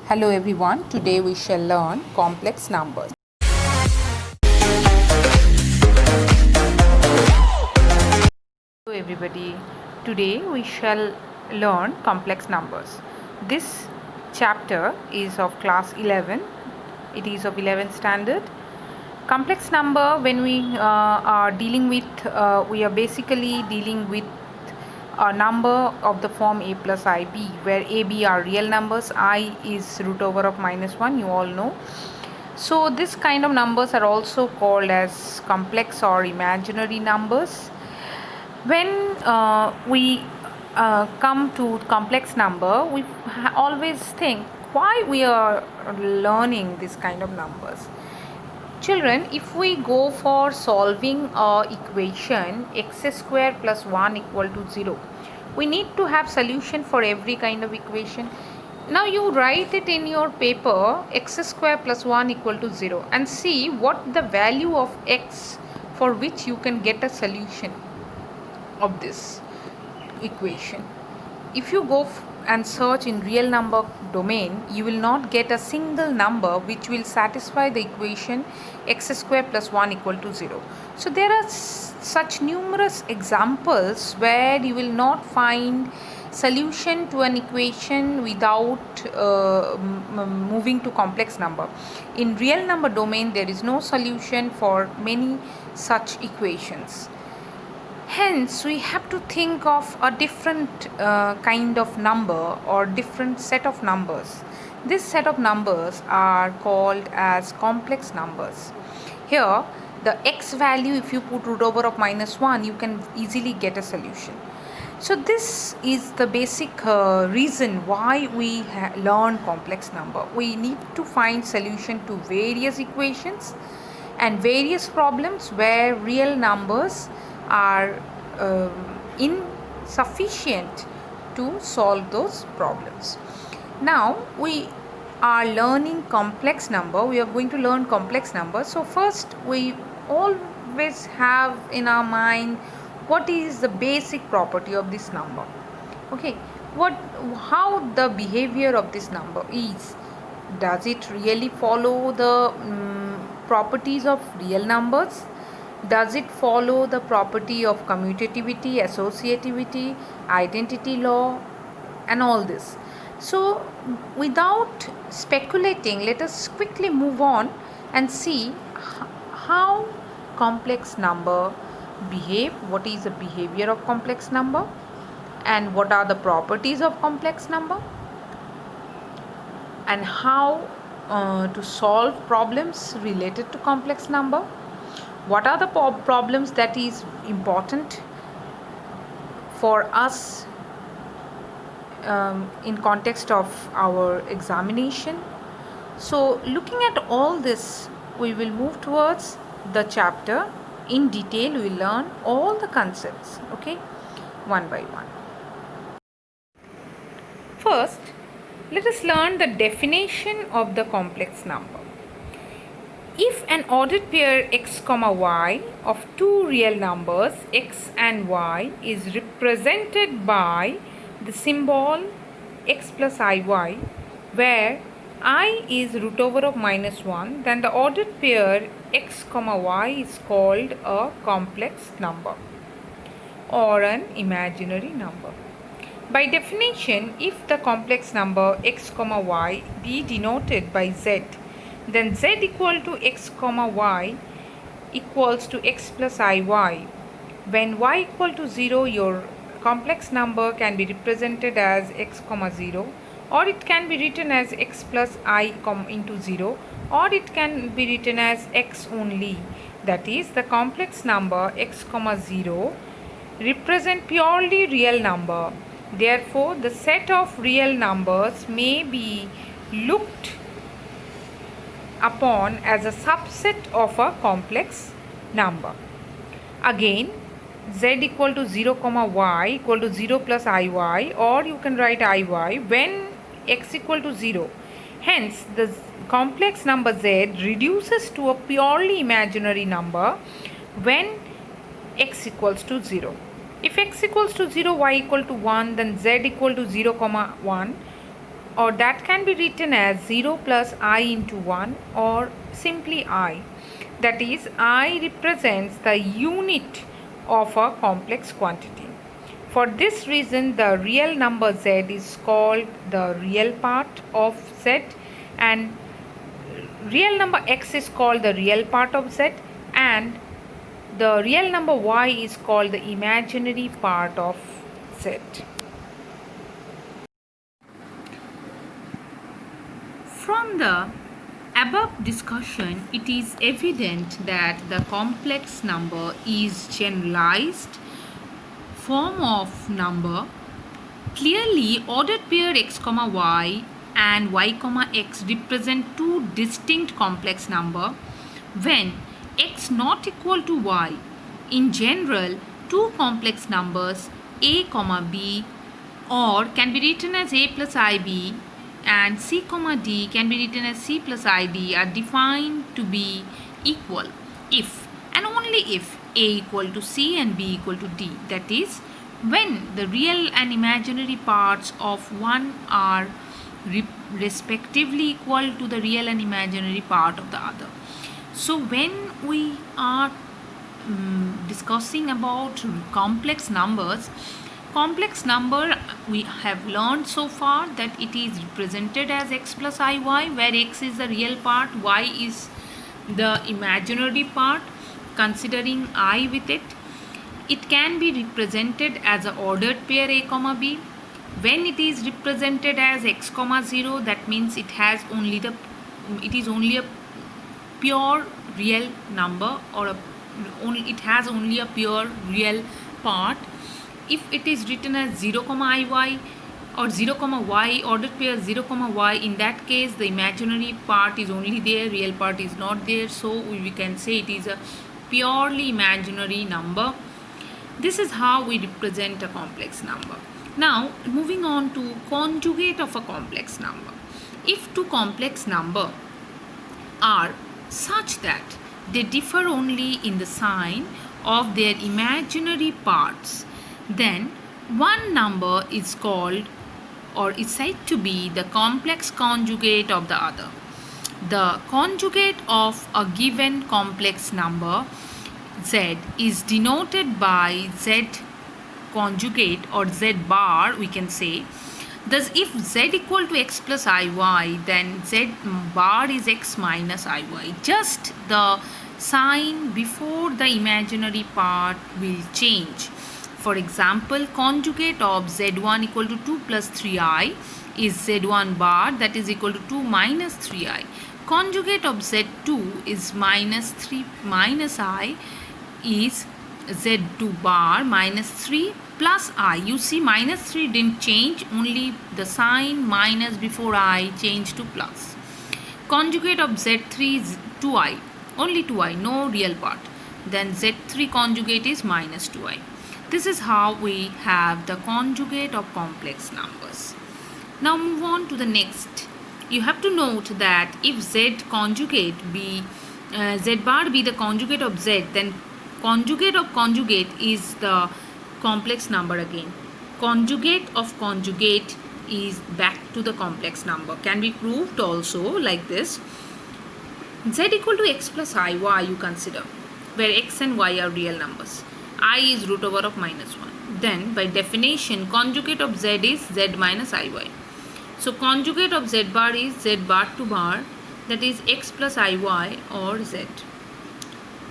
Hello everyone, today we shall learn complex numbers. Hello everybody, today we shall learn complex numbers. This chapter is of class 11, it is of 11th standard. Complex number, when we are dealing with, we are basically dealing with a number of the form a plus ib, where a, b are real numbers, I is root over of -1, you all know. So this kind of numbers are also called as complex or imaginary numbers. When we come to complex number, we always think why we are learning this kind of numbers. Children, if we go for solving a equation x square plus 1 equal to 0, we need to have solution for every kind of equation. Now you write it in your paper, x square plus 1 equal to 0, and see what the value of x for which you can get a solution of this equation. If you go and search in real number domain, you will not get a single number which will satisfy the equation x square plus 1 equal to 0. So there are such numerous examples where you will not find solution to an equation without moving to complex number. In real number domain, there is no solution for many such equations. Hence, we have to think of a different kind of number or different set of numbers. This set of numbers are called as complex numbers. Here, the x value, if you put root over of -1, you can easily get a solution. So this is the basic reason why we learn complex number. We need to find solution to various equations and various problems where real numbers are insufficient to solve those problems. Now we are learning complex number. We are going to learn complex number. So first, we always have in our mind what is the basic property of this number. Okay, how the behavior of this number is. Does it really follow the properties of real numbers? Does it follow the property of commutativity, associativity, identity law, and all this? So without speculating, let us quickly move on and see how complex number behave, what is the behavior of complex number, and what are the properties of complex number, and how to solve problems related to complex number. What are the problems that is important for us in context of our examination? So looking at all this, we will move towards the chapter in detail. We will learn all the concepts, okay, one by one. First, let us learn the definition of the complex number. If an ordered pair x, y of two real numbers x and y is represented by the symbol x plus iy, where I is root over of -1, then the ordered pair x, y is called a complex number or an imaginary number. By definition, if the complex number x, y be denoted by z, then z equal to x, y equals to x plus iy. When y equal to 0, your complex number can be represented as x, 0, or it can be written as x plus I into 0, or it can be written as x only. That is, the complex number x, 0 represent purely real number. Therefore, the set of real numbers may be looked upon as a subset of a complex number. Again, z equal to 0, y equal to 0 plus iy, or you can write iy when x equal to 0. Hence, the complex number z reduces to a purely imaginary number when x equals to 0. If x equals to 0, y equal to 1, then z equal to 0, 1 or that can be written as 0 plus I into 1 or simply I. That is, I represents the unit of a complex quantity. For this reason, the real number z is called the real part of z, and real number x is called the real part of z, and the real number y is called the imaginary part of z. From the above discussion, it is evident that the complex number is generalized form of number. Clearly, ordered pair x comma y and y comma x represent two distinct complex number when x not equal to y. In general, two complex numbers a comma b or can be written as a plus ib and c comma d can be written as c plus id are defined to be equal if and only if a equal to c and b equal to d. That is, when the real and imaginary parts of one are respectively equal to the real and imaginary part of the other. So when we are discussing about complex numbers, we have learned so far that it is represented as x plus iy, where x is the real part, y is the imaginary part, considering I with it. It can be represented as an ordered pair a comma b. When it is represented as x comma 0, that means it is only a pure real number, or it has only a pure real part. If it is written as 0 comma iy or 0 comma y, ordered pair 0 comma y, in that case the imaginary part is only there, real part is not there, so we can say it is a purely imaginary number. This is how we represent a complex number. Now moving on to conjugate of a complex number. If two complex number are such that they differ only in the sign of their imaginary parts, then one number is called or is said to be the complex conjugate of the other. The conjugate of a given complex number z is denoted by z conjugate or z bar, we can say. Thus, if z equal to x plus iy, then z bar is x minus iy. Just the sign before the imaginary part will change. For example, conjugate of z1 equal to 2 plus 3i is z1 bar, that is equal to 2 minus 3i. Conjugate of z2 is minus 3 minus i is z2 bar minus 3 plus I. You see, minus 3 didn't change, only the sign minus before I changed to plus. Conjugate of z3 is 2i, only 2i, no real part. Then z3 conjugate is minus 2i. This is how we have the conjugate of complex numbers. Now move on to the next. You have to note that if z conjugate be z bar be the conjugate of z, then conjugate of conjugate is the complex number again. Conjugate of conjugate is back to the complex number. Can be proved also like this. Z equal to x plus iy you consider, where x and y are real numbers. I is root over of minus 1. Then by definition, conjugate of z is z minus iy. So conjugate of z bar is z bar to bar, that is x plus iy or z.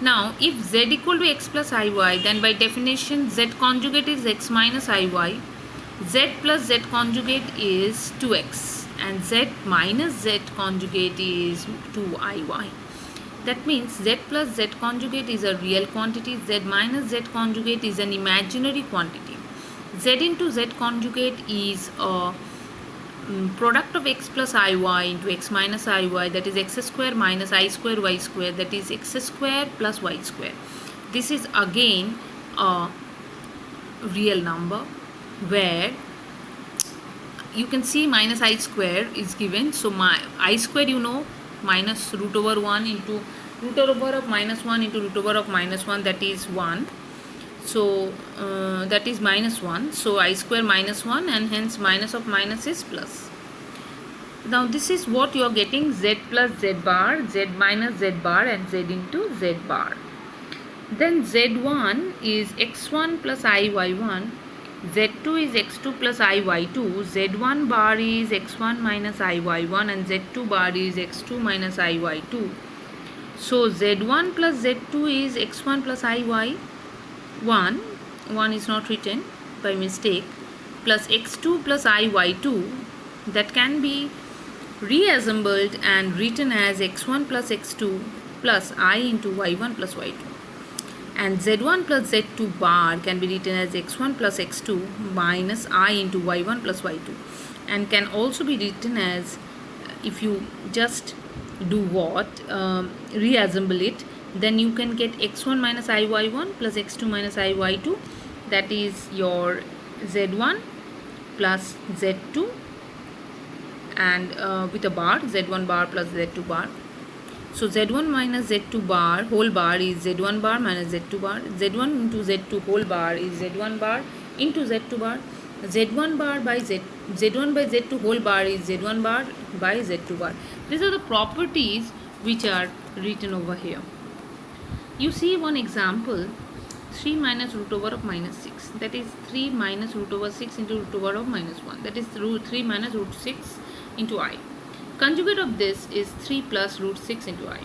Now if z equal to x plus iy, then by definition z conjugate is x minus iy, z plus z conjugate is 2x, and z minus z conjugate is 2iy. That means z plus z conjugate is a real quantity, z minus z conjugate is an imaginary quantity. Z into z conjugate is a product of x plus iy into x minus iy, that is x square minus I square y square, that is x square plus y square. This is again a real number where you can see minus I square is given. So my I square, you know, minus root over 1 into root over of minus 1 into root over of minus 1, that is 1. So that is minus 1. So I square minus 1, and hence minus of minus is plus. Now this is what you are getting: z plus z bar, z minus z bar, and z into z bar. Then z1 is x1 plus iy1, z2 is x2 plus iy2, z1 bar is x1 minus iy1, and z2 bar is x2 minus iy2. So z1 plus z2 is x1 plus iy1, 1 is not written by mistake, plus x2 plus iy2, that can be reassembled and written as x1 plus x2 plus I into y1 plus y2. And z1 plus z2 bar can be written as x1 plus x2 minus I into y1 plus y2, and can also be written as, if you just do what, reassemble it, then you can get x1 minus iy1 plus x2 minus iy2, that is your z1 plus z2, and with a bar, z1 bar plus z2 bar. So z1 minus z2 bar whole bar is z1 bar minus z2 bar. z1 into z2 whole bar is z1 bar into z2 bar. z1 bar by z1 by z2 whole bar is z1 bar by z2 bar. These are the properties which are written over here. You see one example: 3 minus root over of minus 6, that is 3 minus root over 6 into root over of minus 1, that is 3 minus root 6 into I. Conjugate of this is 3 plus root 6 into I.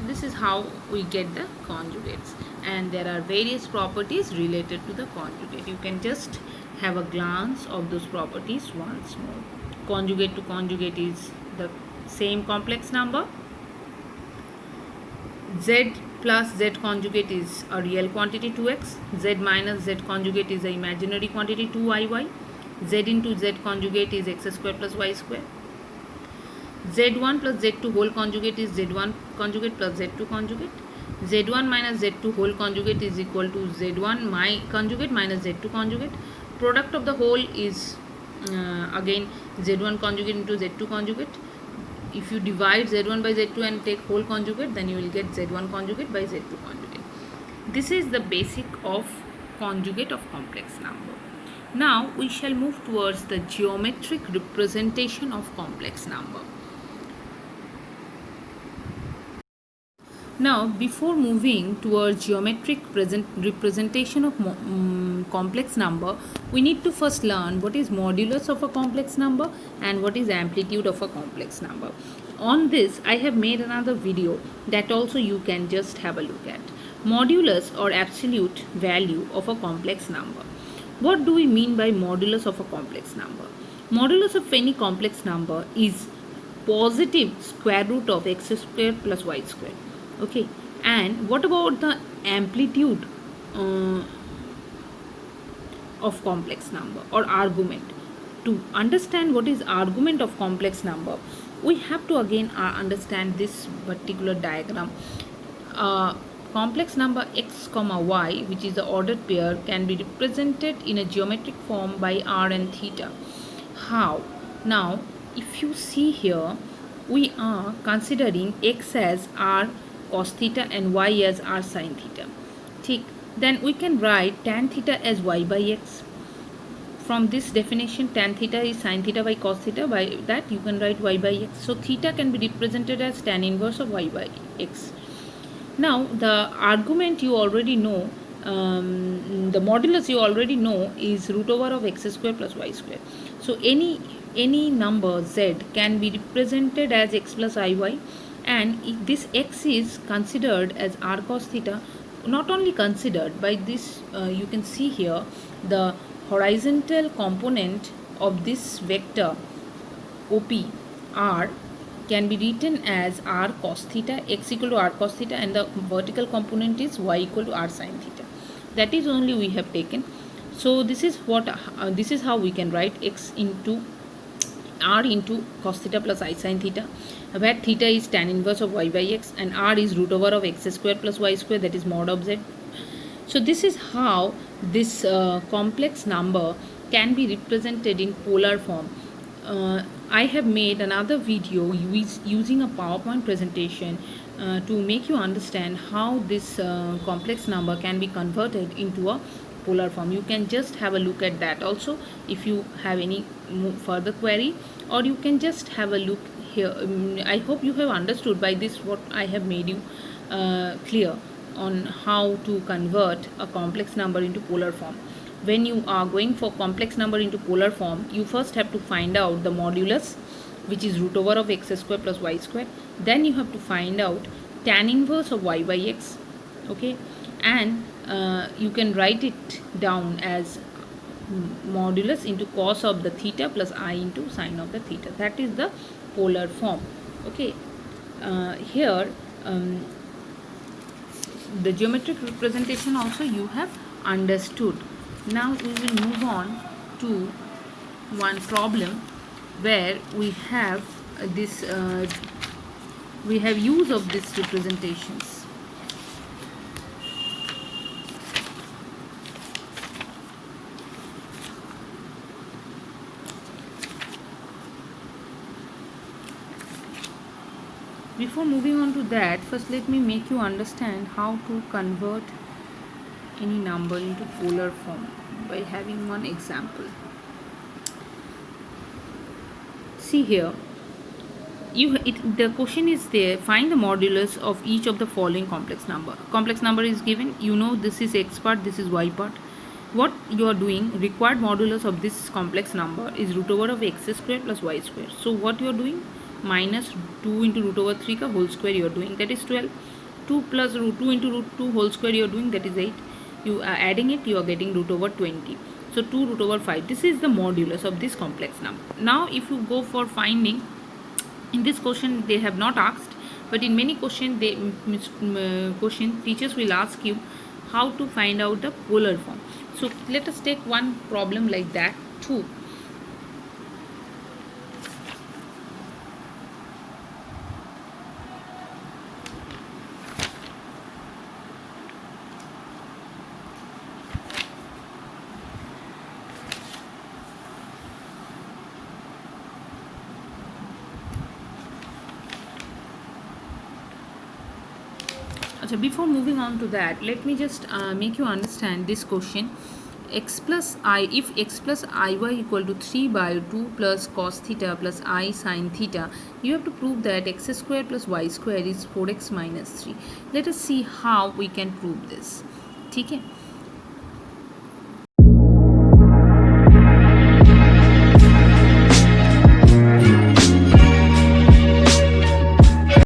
This is how we get the conjugates, and there are various properties related to the conjugate. You can just have a glance of those properties once more. Conjugate to conjugate is the same complex number. Z plus z conjugate is a real quantity 2x. Z minus z conjugate is an imaginary quantity 2iy. Z into z conjugate is x square plus y square. z1 plus z2 whole conjugate is z1 conjugate plus z2 conjugate. z1 minus z2 whole conjugate is equal to z1 conjugate minus z2 conjugate. Product of the whole is again z1 conjugate into z2 conjugate. If you divide z1 by z2 and take whole conjugate, then you will get z1 conjugate by z2 conjugate. This is the basic of conjugate of complex number. Now we shall move towards the geometric representation of complex number. Now, before moving towards geometric representation of complex number, we need to first learn what is modulus of a complex number and what is amplitude of a complex number. On this, I have made another video that also you can just have a look at. Modulus or absolute value of a complex number. What do we mean by modulus of a complex number? Modulus of any complex number is positive square root of x square plus y square. Okay, and what about the amplitude of complex number or argument? To understand what is argument of complex number, we have to again understand this particular diagram. Complex number x comma y, which is the ordered pair, can be represented in a geometric form by r and theta. How? Now, if you see here, we are considering x as r cos theta and y as r sin theta. Then we can write tan theta as y by x. From this definition, tan theta is sin theta by cos theta. By that you can write y by x. So theta can be represented as tan inverse of y by x. Now the argument you already know, the modulus you already know is root over of x square plus y square. So any number z can be represented as x plus iy, and if this x is considered as r cos theta. Not only considered, by this you can see here the horizontal component of this vector OP r can be written as r cos theta, x equal to r cos theta, and the vertical component is y equal to r sin theta. That is only we have taken. So this is what this is how we can write x into r into cos theta plus I sin theta, where theta is tan inverse of y by x and r is root over of x square plus y square, that is mod of z. So this is how this complex number can be represented in polar form. I have made another video using a PowerPoint presentation to make you understand how this complex number can be converted into a polar form. You can just have a look at that also if you have any further query, or you can just have a look here. I hope you have understood by this what I have made you clear on how to convert a complex number into polar form. When you are going for complex number into polar form, you first have to find out the modulus, which is root over of x square plus y square. Then you have to find out tan inverse of y by x, okay, and you can write it down as modulus into cos of the theta plus I into sine of the theta. That is the polar form, okay. Here the geometric representation also you have understood. Now we will move on to one problem where we have this we have use of these representations. Before moving on to that, first let me make you understand how to convert any number into polar form by having one example. See here, the question is there, find the modulus of each of the following complex number. Complex number is given, you know this is x part, this is y part. What you are doing, required modulus of this complex number is root over of x square plus y square. So what you are doing, minus 2 into root over 3 ka whole square you are doing, that is 12. 2 plus root 2 into root 2 whole square you are doing, that is 8. You are adding it, you are getting root over 20. So 2 root over 5, this is the modulus of this complex number. Now if you go for finding, in this question they have not asked, but in many questions teachers will ask you how to find out the polar form. So let us take one problem like that too. So before moving on to that, let me just make you understand this question. X plus I, if x plus iy equal to 3 by 2 plus cos theta plus I sin theta, you have to prove that x square plus y square is 4x minus 3. Let us see how we can prove this. Okay.